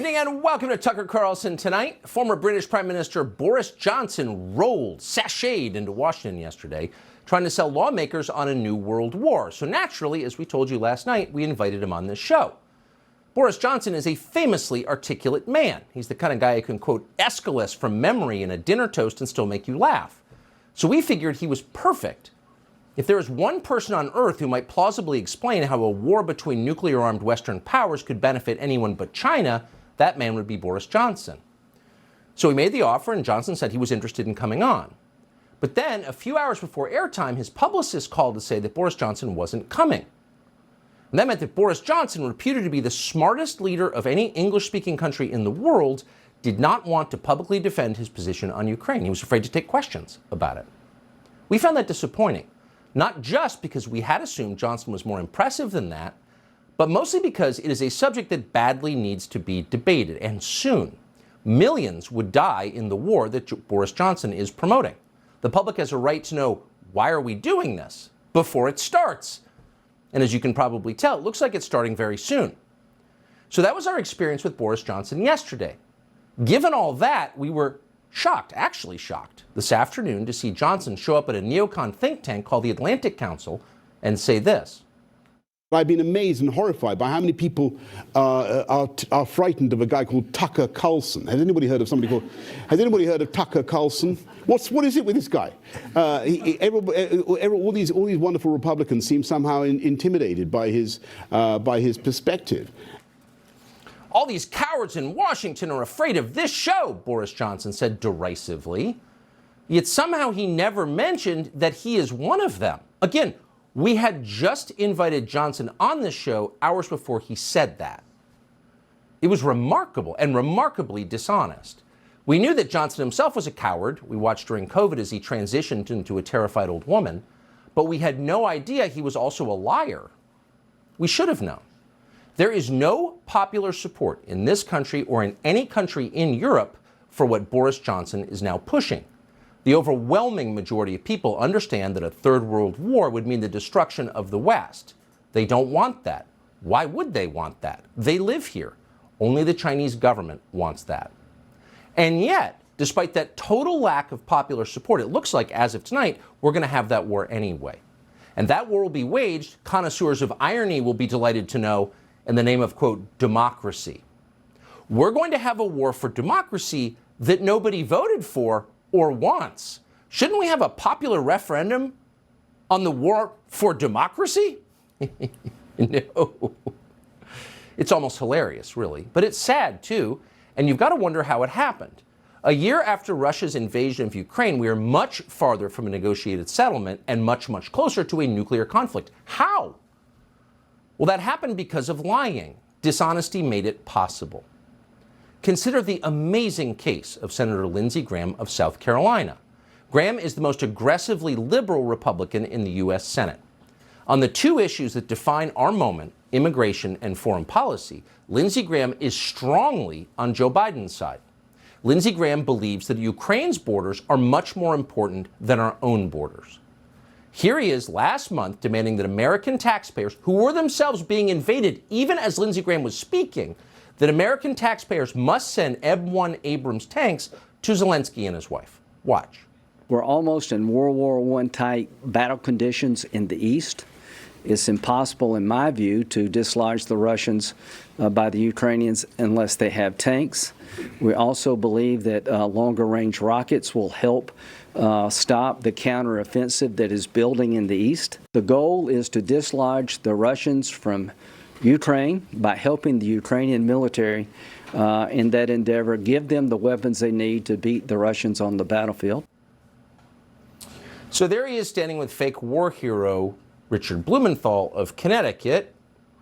evening and welcome to Tucker Carlson Tonight. Former British Prime Minister Boris Johnson sashayed into Washington yesterday, trying to sell lawmakers on a new world war. So naturally, as we told you last night, we invited him on this show. Boris Johnson is a famously articulate man. He's the kind of guy who can quote Aeschylus from memory in a dinner toast and still make you laugh. So we figured he was perfect. If there is one person on Earth who might plausibly explain how a war between nuclear-armed Western powers could benefit anyone but China, that man would be Boris Johnson. So he made the offer, and Johnson said he was interested in coming on. But then, a few hours before airtime, his publicist called to say that Boris Johnson wasn't coming. And that meant that Boris Johnson, reputed to be the smartest leader of any English-speaking country in the world, did not want to publicly defend his position on Ukraine. He was afraid to take questions about it. We found that disappointing. Not just because we had assumed Johnson was more impressive than that, but mostly because it is a subject that badly needs to be debated, and soon. Millions would die in the war that Boris Johnson is promoting. The public has a right to know, why are we doing this, before it starts? And as you can probably tell, it looks like it's starting very soon. So that was our experience with Boris Johnson yesterday. Given all that, we were shocked, actually shocked, this afternoon to see Johnson show up at a neocon think tank called the Atlantic Council and say this. I've been amazed and horrified by how many people are frightened of a guy called Tucker Carlson. Has anybody heard of Tucker Carlson? What is it with this guy? All these wonderful Republicans seem somehow intimidated by his perspective. All these cowards in Washington are afraid of this show, Boris Johnson said derisively. Yet somehow he never mentioned that he is one of them. Again, we had just invited Johnson on this show hours before he said that. It was remarkable and remarkably dishonest. We knew that Johnson himself was a coward. We watched during COVID as he transitioned into a terrified old woman. But we had no idea he was also a liar. We should have known. There is no popular support in this country or in any country in Europe for what Boris Johnson is now pushing. The overwhelming majority of people understand that a third world war would mean the destruction of the West. They don't want that. Why would they want that? They live here. Only the Chinese government wants that. And yet, despite that total lack of popular support, it looks like, as of tonight, we're going to have that war anyway. And that war will be waged, connoisseurs of irony will be delighted to know, in the name of, quote, democracy. We're going to have a war for democracy that nobody voted for or wants. Shouldn't we have a popular referendum on the war for democracy? No. It's almost hilarious, really. But it's sad, too, and you've got to wonder how it happened. A year after Russia's invasion of Ukraine, we are much farther from a negotiated settlement and much, much closer to a nuclear conflict. How? Well, that happened because of lying. Dishonesty made it possible. Consider the amazing case of Senator Lindsey Graham of South Carolina. Graham is the most aggressively liberal Republican in the U.S. Senate. On the two issues that define our moment, immigration and foreign policy, Lindsey Graham is strongly on Joe Biden's side. Lindsey Graham believes that Ukraine's borders are much more important than our own borders. Here he is last month demanding that American taxpayers, who were themselves being invaded even as Lindsey Graham was speaking, that American taxpayers must send EB-1 Abrams tanks to Zelensky and his wife. Watch. We're almost in World War I type battle conditions in the East. It's impossible, in my view, to dislodge the Russians by the Ukrainians unless they have tanks. We also believe that longer-range rockets will help stop the counteroffensive that is building in the East. The goal is to dislodge the Russians from Ukraine by helping the Ukrainian military in that endeavor, give them the weapons they need to beat the Russians on the battlefield. So there he is standing with fake war hero Richard Blumenthal of Connecticut,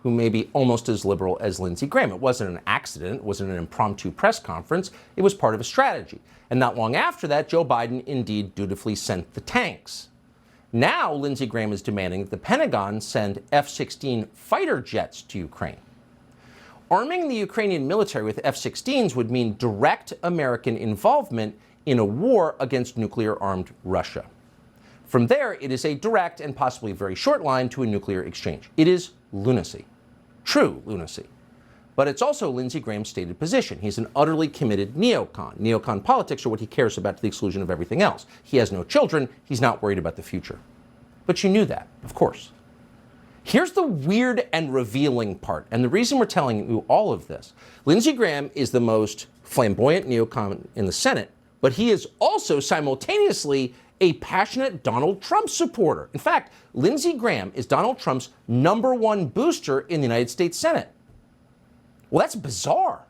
who may be almost as liberal as Lindsey Graham. It wasn't an accident. It wasn't an impromptu press conference. It was part of a strategy. And not long after that, Joe Biden indeed dutifully sent the tanks. Now, Lindsey Graham is demanding that the Pentagon send F-16 fighter jets to Ukraine. Arming the Ukrainian military with F-16s would mean direct American involvement in a war against nuclear-armed Russia. From there, it is a direct and possibly very short line to a nuclear exchange. It is lunacy. True lunacy. But it's also Lindsey Graham's stated position. He's an utterly committed neocon. Neocon politics are what he cares about to the exclusion of everything else. He has no children. He's not worried about the future. But you knew that, of course. Here's the weird and revealing part, and the reason we're telling you all of this. Lindsey Graham is the most flamboyant neocon in the Senate, but he is also simultaneously a passionate Donald Trump supporter. In fact, Lindsey Graham is Donald Trump's #1 booster in the United States Senate. Well, that's bizarre.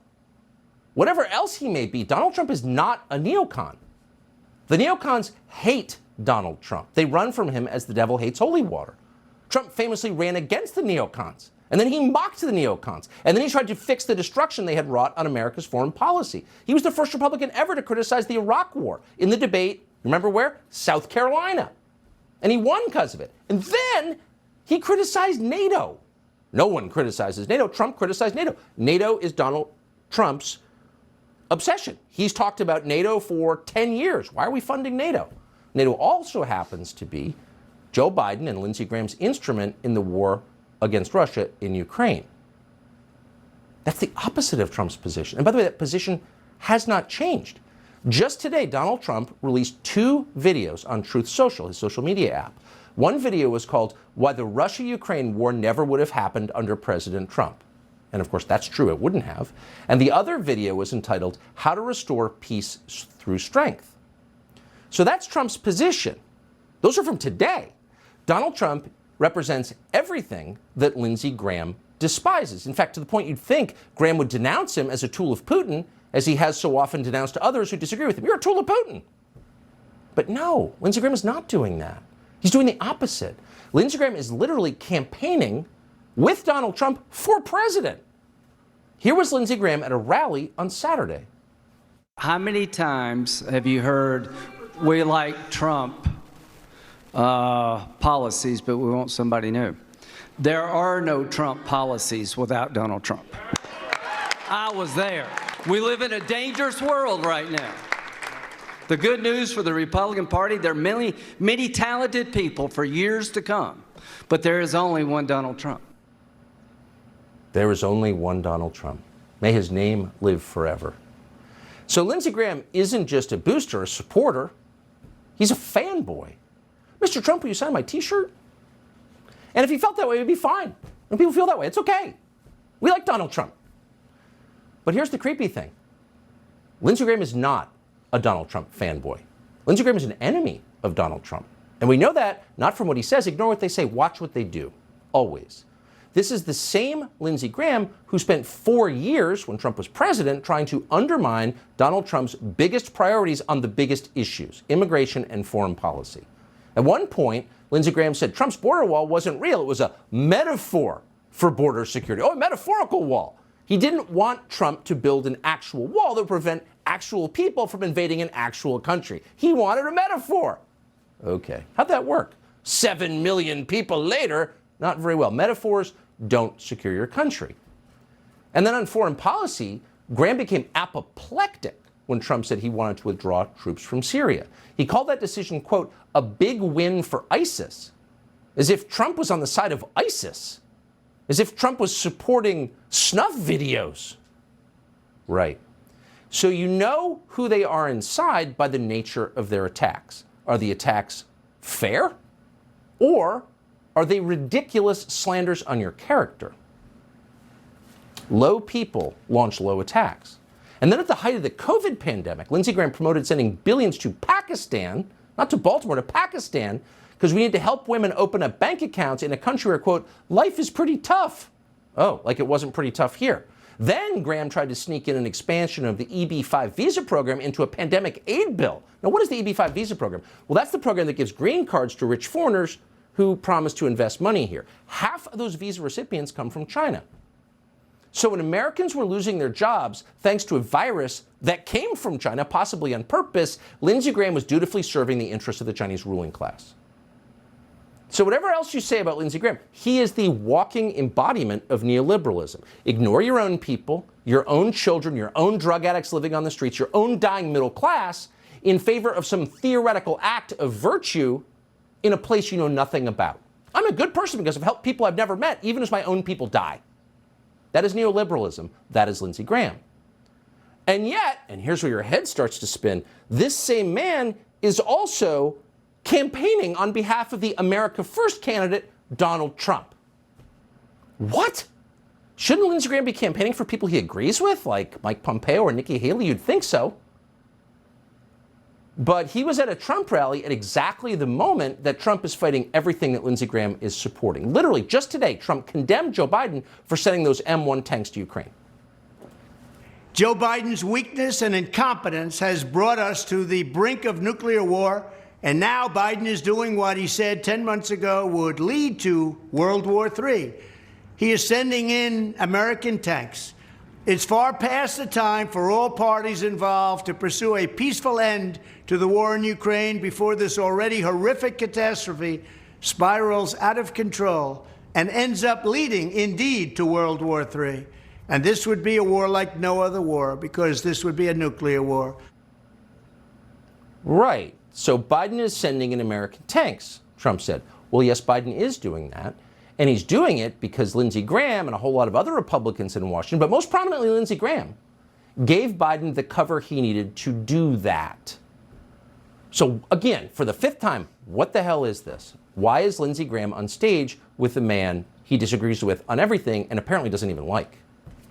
Whatever else he may be, Donald Trump is not a neocon. The neocons hate Donald Trump. They run from him as the devil hates holy water. Trump famously ran against the neocons, and then he mocked the neocons, and then he tried to fix the destruction they had wrought on America's foreign policy. He was the first Republican ever to criticize the Iraq War in the debate, remember where? South Carolina. And he won because of it. And then he criticized NATO. No one criticizes NATO. Trump criticized NATO. NATO is Donald Trump's obsession. He's talked about NATO for 10 years. Why are we funding NATO? NATO also happens to be Joe Biden and Lindsey Graham's instrument in the war against Russia in Ukraine. That's the opposite of Trump's position. And by the way, that position has not changed. Just today, Donald Trump released 2 videos on Truth Social, his social media app. One video was called Why the Russia-Ukraine War Never Would Have Happened Under President Trump. And of course, that's true, it wouldn't have. And the other video was entitled How to Restore Peace Through Strength. So that's Trump's position. Those are from today. Donald Trump represents everything that Lindsey Graham despises. In fact, to the point you'd think Graham would denounce him as a tool of Putin, as he has so often denounced others who disagree with him. You're a tool of Putin. But no, Lindsey Graham is not doing that. He's doing the opposite. Lindsey Graham is literally campaigning with Donald Trump for president. Here was Lindsey Graham at a rally on Saturday. How many times have you heard, we like Trump policies, but we want somebody new? There are no Trump policies without Donald Trump. I was there. We live in a dangerous world right now. The good news for the Republican Party, there are many talented people for years to come, but there is only one Donald Trump. There is only one Donald Trump. May his name live forever. So Lindsey Graham isn't just a booster, a supporter. He's a fanboy. Mr. Trump, will you sign my T-shirt? And if he felt that way, it'd be fine. When people feel that way, it's okay. We like Donald Trump. But here's the creepy thing. Lindsey Graham is not a Donald Trump fanboy. Lindsey Graham is an enemy of Donald Trump. And we know that not from what he says, ignore what they say, watch what they do. Always. This is the same Lindsey Graham who spent 4 years when Trump was president trying to undermine Donald Trump's biggest priorities on the biggest issues, immigration and foreign policy. At one point, Lindsey Graham said Trump's border wall wasn't real. It was a metaphor for border security. Oh, a metaphorical wall. He didn't want Trump to build an actual wall that would prevent actual people from invading an actual country. He wanted a metaphor. Okay, how'd that work? 7 million people later, not very well. Metaphors don't secure your country. And then on foreign policy, Graham became apoplectic when Trump said he wanted to withdraw troops from Syria. He called that decision, quote, a big win for ISIS, as if Trump was on the side of ISIS, as if Trump was supporting snuff videos. Right. So you know who they are inside by the nature of their attacks. Are the attacks fair? Or are they ridiculous slanders on your character? Low people launch low attacks. And then at the height of the COVID pandemic, Lindsey Graham promoted sending billions to Pakistan, not to Baltimore, to Pakistan, because we need to help women open up bank accounts in a country where, quote, life is pretty tough. Oh, like it wasn't pretty tough here. Then Graham tried to sneak in an expansion of the EB-5 visa program into a pandemic aid bill. Now, what is the EB-5 visa program? Well, that's the program that gives green cards to rich foreigners who promise to invest money here. Half of those visa recipients come from China. So when Americans were losing their jobs thanks to a virus that came from China, possibly on purpose, Lindsey Graham was dutifully serving the interests of the Chinese ruling class. So whatever else you say about Lindsey Graham, he is the walking embodiment of neoliberalism. Ignore your own people, your own children, your own drug addicts living on the streets, your own dying middle class, in favor of some theoretical act of virtue in a place you know nothing about. I'm a good person because I've helped people I've never met, even as my own people die. That is neoliberalism. That is Lindsey Graham. And yet, and here's where your head starts to spin, this same man is also campaigning on behalf of the America First candidate, Donald Trump. What? Shouldn't Lindsey Graham be campaigning for people he agrees with, like Mike Pompeo or Nikki Haley? You'd think so. But he was at a Trump rally at exactly the moment that Trump is fighting everything that Lindsey Graham is supporting. Literally, just today, Trump condemned Joe Biden for sending those M1 tanks to Ukraine. Joe Biden's weakness and incompetence has brought us to the brink of nuclear war, and now Biden is doing what he said 10 months ago would lead to World War III. He is sending in American tanks. It's far past the time for all parties involved to pursue a peaceful end to the war in Ukraine before this already horrific catastrophe spirals out of control and ends up leading, indeed, to World War III. And this would be a war like no other war, because this would be a nuclear war. Right. So Biden is sending in American tanks, Trump said. Well, yes, Biden is doing that. And he's doing it because Lindsey Graham and a whole lot of other Republicans in Washington, but most prominently Lindsey Graham, gave Biden the cover he needed to do that. So again, for the fifth time, what the hell is this? Why is Lindsey Graham on stage with a man he disagrees with on everything and apparently doesn't even like?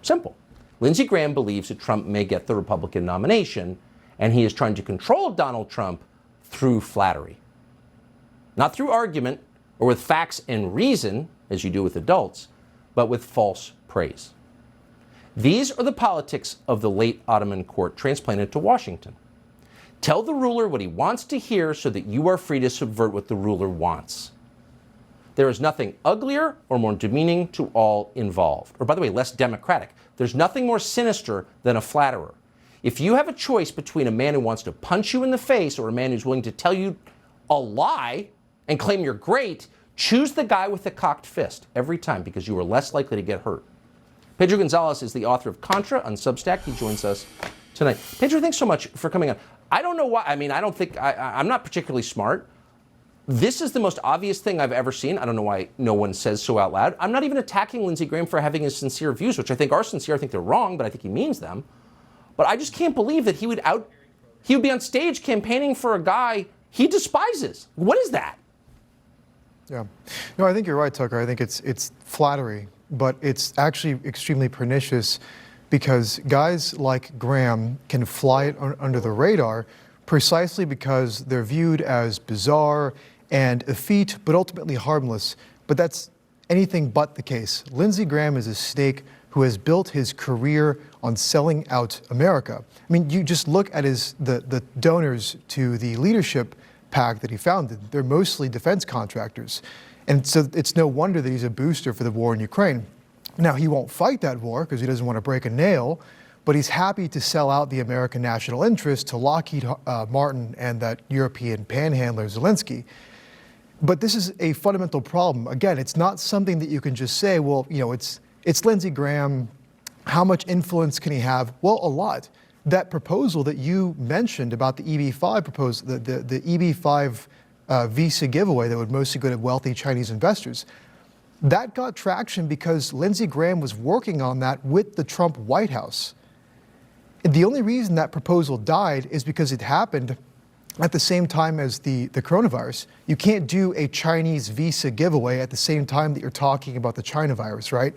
Simple. Lindsey Graham believes that Trump may get the Republican nomination, and he is trying to control Donald Trump through flattery. Not through argument or with facts and reason, as you do with adults, but with false praise. These are the politics of the late Ottoman court transplanted to Washington. Tell the ruler what he wants to hear so that you are free to subvert what the ruler wants. There is nothing uglier or more demeaning to all involved. Or, by the way, less democratic. There's nothing more sinister than a flatterer. If you have a choice between a man who wants to punch you in the face or a man who's willing to tell you a lie and claim you're great, choose the guy with the cocked fist every time, because you are less likely to get hurt. Pedro Gonzalez is the author of Contra on Substack. He joins us tonight. Pedro, thanks so much for coming on. I don't know why. I mean, I'm not particularly smart. This is the most obvious thing I've ever seen. I don't know why no one says so out loud. I'm not even attacking Lindsey Graham for having his sincere views, which I think are sincere. I think they're wrong, but I think he means them. But I just can't believe that he would be on stage campaigning for a guy he despises. What is that? Yeah. No, I think you're right, Tucker. I think it's flattery, but it's actually extremely pernicious, because guys like Graham can fly it under the radar precisely because they're viewed as bizarre and effete, but ultimately harmless. But that's anything but the case. Lindsey Graham is a snake who has built his career on selling out America. I mean, you just look at the donors to the leadership PAC that he founded. They're mostly defense contractors. And so it's no wonder that he's a booster for the war in Ukraine. Now, he won't fight that war because he doesn't want to break a nail, but he's happy to sell out the American national interest to Lockheed Martin and that European panhandler Zelensky. But this is a fundamental problem. Again, it's not something that you can just say, well, you know, it's Lindsey Graham. How much influence can he have? Well, a lot. That proposal that you mentioned about the EB-5 proposal, the EB-5 visa giveaway that would mostly go to wealthy Chinese investors, that got traction because Lindsey Graham was working on that with the Trump White House. And the only reason that proposal died is because it happened at the same time as the coronavirus. You can't do a Chinese visa giveaway at the same time that you're talking about the China virus, right?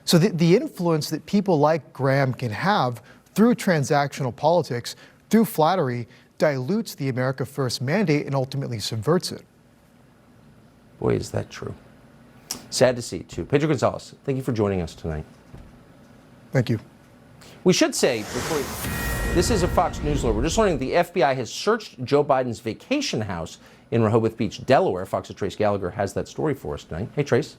So the influence that people like Graham can have through transactional politics, through flattery, dilutes the America First mandate and ultimately subverts it. Boy, is that true. Sad to see, too. Pedro Gonzalez, thank you for joining us tonight. Thank you. We should say, this is a Fox News alert. We're just learning the FBI has searched Joe Biden's vacation house in Rehoboth Beach, Delaware. Fox's Trace Gallagher has that story for us tonight. Hey, Trace.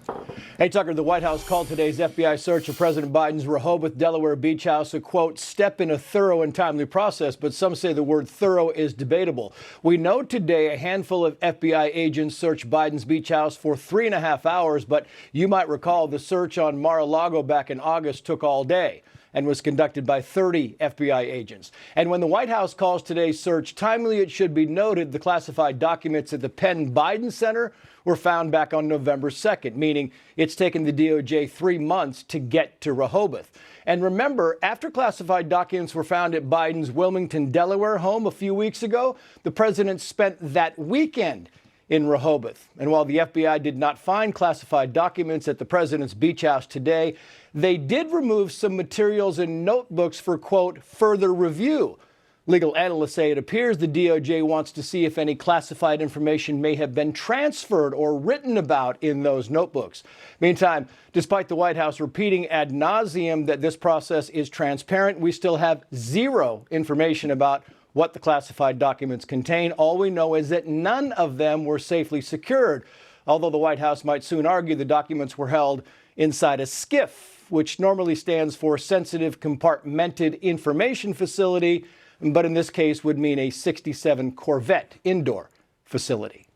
Hey, Tucker. The White House called today's FBI search of President Biden's Rehoboth, Delaware beach house a, quote, step in a thorough and timely process, but some say the word thorough is debatable. We know today a handful of FBI agents searched Biden's beach house for 3.5 hours, but you might recall the search on Mar-a-Lago back in August took all day. and was conducted by 30 FBI agents. And when the White House calls today's search timely, it should be noted the classified documents at the Penn Biden Center were found back on November 2nd, meaning it's taken the DOJ 3 months to get to Rehoboth. And remember, after classified documents were found at Biden's Wilmington, Delaware home a few weeks ago, the president spent that weekend in Rehoboth. And while the FBI did not find classified documents at the president's beach house today, they did remove some materials and notebooks for, quote, further review. Legal analysts say it appears the DOJ wants to see if any classified information may have been transferred or written about in those notebooks. Meantime, despite the White House repeating ad nauseum that this process is transparent, we still have zero information about what the classified documents contain. All we know is that none of them were safely secured, although the White House might soon argue the documents were held inside a SCIF, which normally stands for Sensitive Compartmented Information Facility, but in this case would mean a 67 Corvette indoor facility.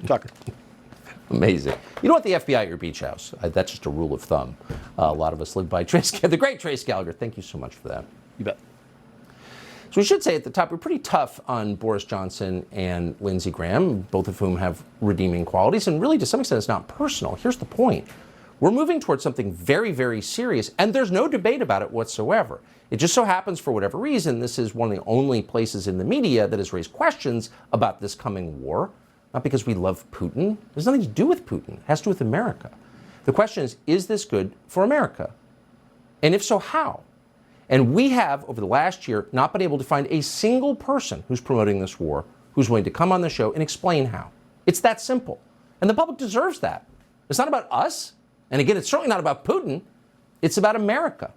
Tucker. Amazing. You don't want the FBI at your beach house. That's just a rule of thumb. A lot of us live by the great Trace Gallagher. Thank you so much for that. You bet. So we should say at the top, we're pretty tough on Boris Johnson and Lindsey Graham, both of whom have redeeming qualities. And really, to some extent, it's not personal. Here's the point. We're moving towards something very, very serious, and there's no debate about it whatsoever. It just so happens, for whatever reason, this is one of the only places in the media that has raised questions about this coming war. Not because we love Putin. It has nothing to do with Putin. It has to do with America. The question is this good for America? And if so, how? And we have, over the last year, not been able to find a single person who's promoting this war who's willing to come on the show and explain how. It's that simple. And the public deserves that. It's not about us. And again, it's certainly not about Putin. It's about America.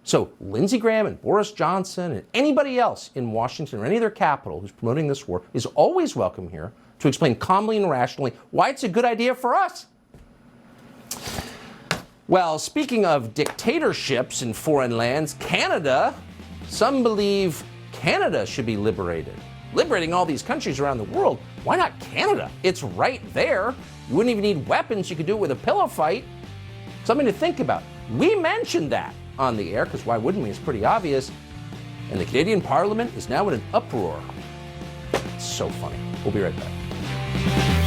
So Lindsey Graham and Boris Johnson and anybody else in Washington or any other capital who's promoting this war is always welcome here to explain calmly and rationally why it's a good idea for us. Well, speaking of dictatorships in foreign lands, Canada, some believe Canada should be liberated. Liberating all these countries around the world, why not Canada? It's right there. You wouldn't even need weapons. You could do it with a pillow fight. Something to think about. We mentioned that on the air, because why wouldn't we? It's pretty obvious. And the Canadian Parliament is now in an uproar. It's so funny. We'll be right back.